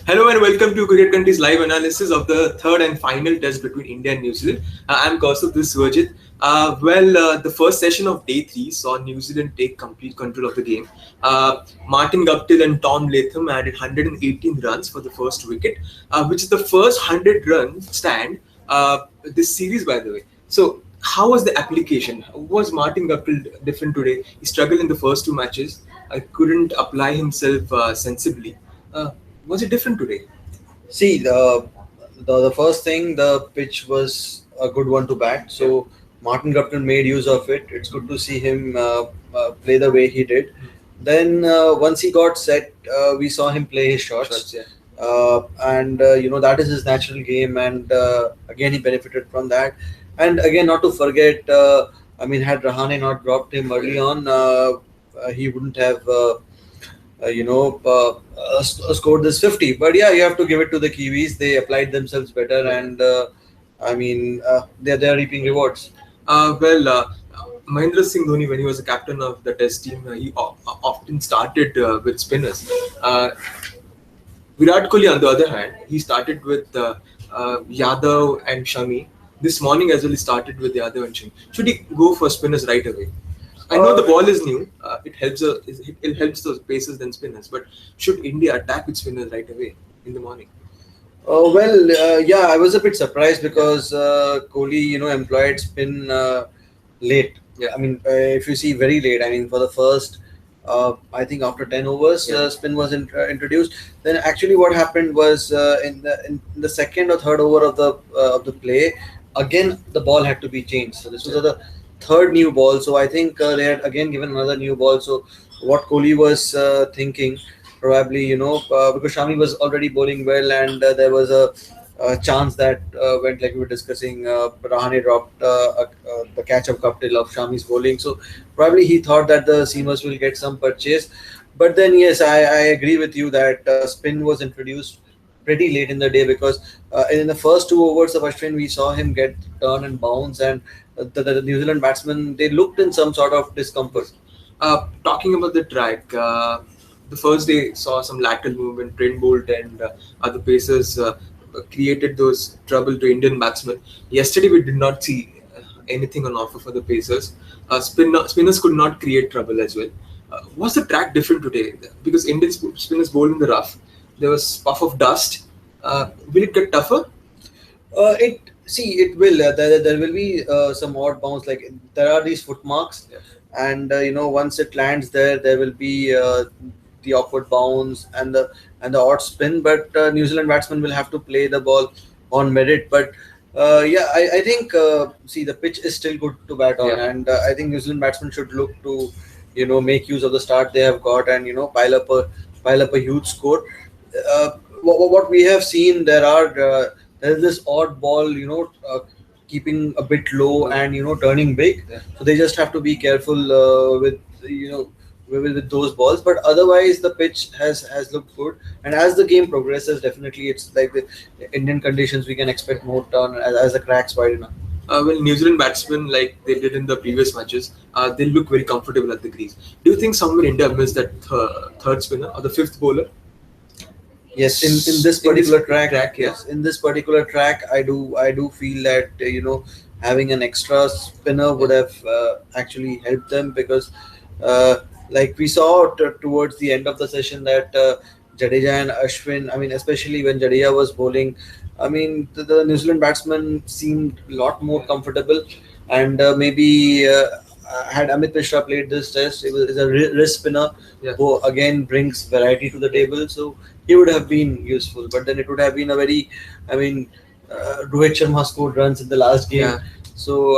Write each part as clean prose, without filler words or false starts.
Hello and welcome to Cricket Country's live analysis of the third and final test between India and New Zealand. I'm Kaustav, this is Virjit. The first session of day three saw New Zealand take complete control of the game. Martin Guptill and Tom Latham added 118 runs for the first wicket, which is the first 100-run stand this series, by the way. So, how was the application? Was Martin Guptill different today? He struggled in the first two matches. I couldn't apply himself sensibly. Was it different today? See, the first thing, the pitch was a good one to bat. So Martin Guptill made use of it. It's good to see him play the way he did. Then once he got set, we saw him play his shots. Yeah. And that is his natural game, and again he benefited from that. And again, not to forget, had Rahane not dropped him early on, he wouldn't have scored this 50. But yeah, you have to give it to the Kiwis. They applied themselves better, and they're reaping rewards. Mahendra Singh Dhoni, when he was a captain of the Test team, he often started with spinners. Virat Kohli, on the other hand, he started with Yadav and Shami. This morning as well, he started with Yadav and Shami. Should he go for spinners right away? I know the ball is new. It helps those pacers than spinners. But should India attack with spinners right away in the morning? Yeah, I was a bit surprised because Kohli, employed spin late. Yeah. If you see very late, for the first, I think after 10 overs, spin was introduced. Then actually, what happened was in the second or third over of the play, again the ball had to be changed. So this was the third new ball. So I think they had again given another new ball. So what Kohli was thinking, probably, because Shami was already bowling well, and there was a chance that went, like we were discussing, Rahane dropped the catch of Guptill of Shami's bowling. So probably he thought that the seamers will get some purchase. But then, yes, I agree with you that spin was introduced pretty late in the day, because in the first two overs of Ashwin, we saw him get turn and bounce, and the New Zealand batsmen, they looked in some sort of discomfort. Talking about the track, the first day saw some lateral movement. Trent Bolt and other pacers created those trouble to Indian batsmen. Yesterday, we did not see anything on offer for the pacers. Spinners could not create trouble as well. Was the track different today? Because Indian spinners bowled in the rough. There was puff of dust. Will it get tougher? It will. There will be some odd bounce. Like there are these footmarks, and once it lands there, there will be the awkward bounce and the odd spin. But New Zealand batsmen will have to play the ball on merit. But I think the pitch is still good to bat on, and I think New Zealand batsmen should look to make use of the start they have got, and pile up a huge score. What we have seen, there is this odd ball, keeping a bit low and turning big. So they just have to be careful with those balls. But otherwise, the pitch has looked good. And as the game progresses, definitely it's like the Indian conditions, we can expect more turn as the cracks widen up. New Zealand batsmen, like they did in the previous matches, they look very comfortable at the crease. Do you think somewhere India missed that third spinner or the fifth bowler? Yes, in this particular track, yes, in this particular track, I do feel that having an extra spinner would have actually helped them, because like we saw towards the end of the session that Jadeja and Ashwin, especially when Jadeja was bowling, the New Zealand batsmen seemed a lot more comfortable, and maybe had Amit Mishra played this test, it was a wrist spinner who again brings variety to the table, so he would have been useful. But then it would have been a very, Rohit Sharma scored runs in the last game. Yeah. So,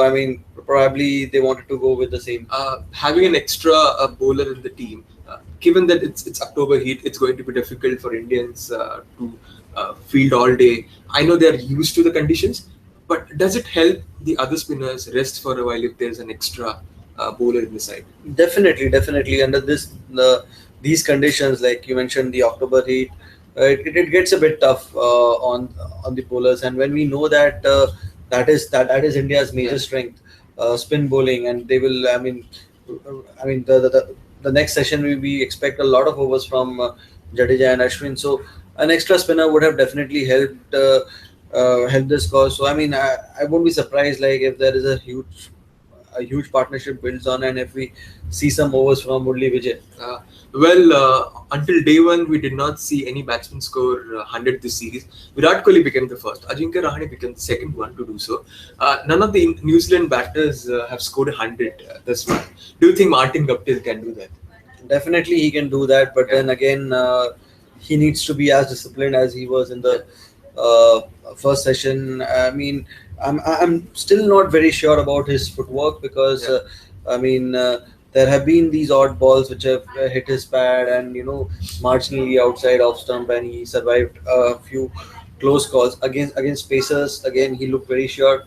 probably they wanted to go with the same. Having an extra bowler in the team, given that it's October heat, it's going to be difficult for Indians to field all day. I know they're used to the conditions, but does it help the other spinners rest for a while if there's an extra bowler in the side? Definitely. Under these conditions, like you mentioned, the October heat, it gets a bit tough on the bowlers. And when we know that that is India's major strength, spin bowling, and they will. The next session we expect a lot of overs from Jadeja and Ashwin. So an extra spinner would have definitely helped this cause. So I mean, I won't be surprised like if there is a huge partnership builds on, and if we see some overs from Murli Vijay. Until day one, we did not see any batsman score 100 this series. Virat Kohli became the first. Ajinkya Rahane became the second one to do so. None of the New Zealand batters have scored 100 thus far. Do you think Martin Guptill can do that? Definitely, he can do that, but Yeah. then again, he needs to be as disciplined as he was in the uh, first session. I mean, I'm still not very sure about his footwork because Yeah. I mean, there have been these odd balls which have hit his pad and marginally outside off stump, and he survived a few close calls against Pacers. Again, he looked very sure,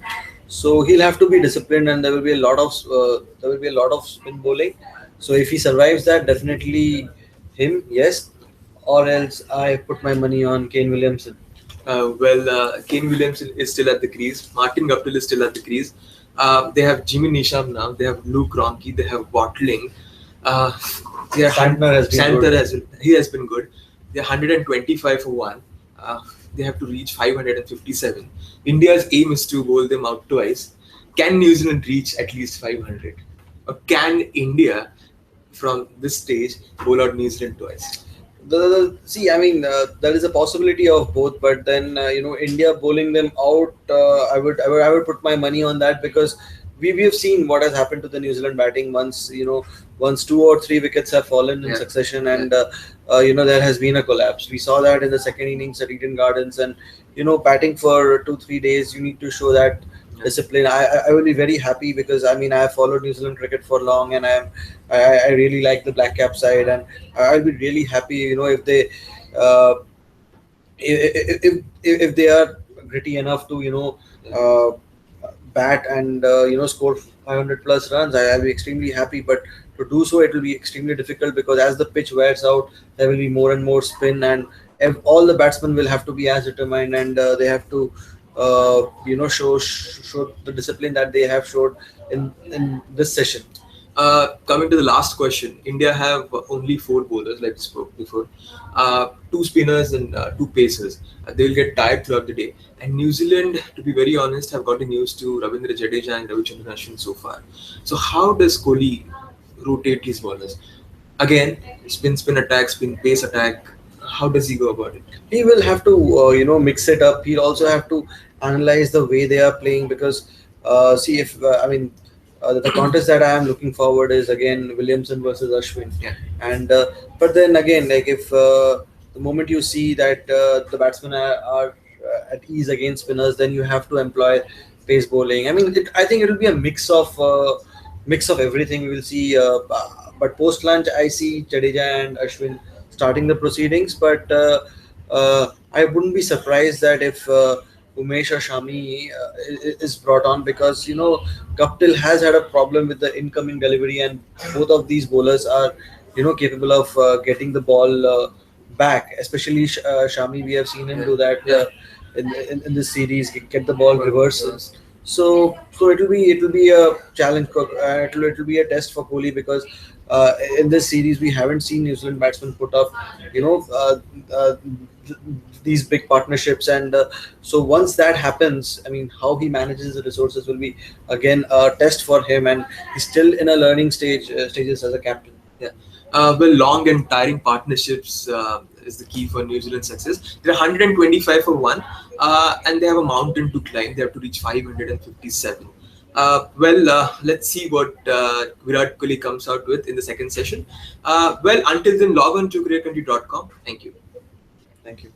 so he'll have to be disciplined, and there will be a lot of spin bowling. So if he survives that, definitely him, yes. Or else I put my money on Kane Williamson. Kane Williamson is still at the crease. Martin Guptill is still at the crease. They have Jimmy Nisham now. They have Luke Ronke. They have Bottling. Uh, Santner has been Santner good. has been good. They're 125 for one. They have to reach 557. India's aim is to bowl them out twice. Can New Zealand reach at least 500? Or can India, from this stage, bowl out New Zealand twice? See, I mean, there is a possibility of both, but then India bowling them out. I would put my money on that because we have seen what has happened to the New Zealand batting once 2 or 3 wickets have fallen in Yeah. succession, and there has been a collapse. We saw that in the second innings at Eden Gardens, and batting for 2-3 days, you need to show that discipline. I will be very happy because I mean I have followed New Zealand cricket for long, and I really like the Black Cap side, and I'll be really happy, if they uh, if they are gritty enough to bat and score 500 plus runs. I'll be extremely happy, but to do so it will be extremely difficult because as the pitch wears out, there will be more and more spin, and all the batsmen will have to be as determined, and they have to show the discipline that they have showed in this session. Coming to the last question, India have only four bowlers, like we spoke before, two spinners and two pacers. They'll get tired throughout the day. And New Zealand, to be very honest, have gotten used to Ravindra Jadeja and Ravichandran Ashwin so far. So how does Kohli rotate his bowlers? Again, spin attack, spin pace attack. How does he go about it? He will have to mix it up. He'll also have to analyze the way they are playing because see if I mean the contest that I am looking forward is again Williamson versus Ashwin. Yeah. And but then again, like if the moment you see that the batsmen are at ease against spinners, then you have to employ pace bowling. I mean, I think it will be a mix of everything. We will see, but post lunch, I see Jadeja and Ashwin starting the proceedings. But I wouldn't be surprised that if Umesh or Shami is brought on because Guptill has had a problem with the incoming delivery, and both of these bowlers are capable of getting the ball back. Especially Shami, we have seen him do that in this series, get the ball reverse. So it will be a challenge. It will be a test for Kohli because in this series we haven't seen New Zealand batsmen put up you know uh, th- these big partnerships, and so once that happens, I mean how he manages the resources will be again a test for him, and he's still in a learning stages as a captain. Yeah. Long and tiring partnerships is the key for New Zealand's success. They're 125 for one, and they have a mountain to climb. They have to reach 557. Let's see what Virat Kohli comes out with in the second session. Until then, log on to cricketcountry.com. Thank you. Thank you.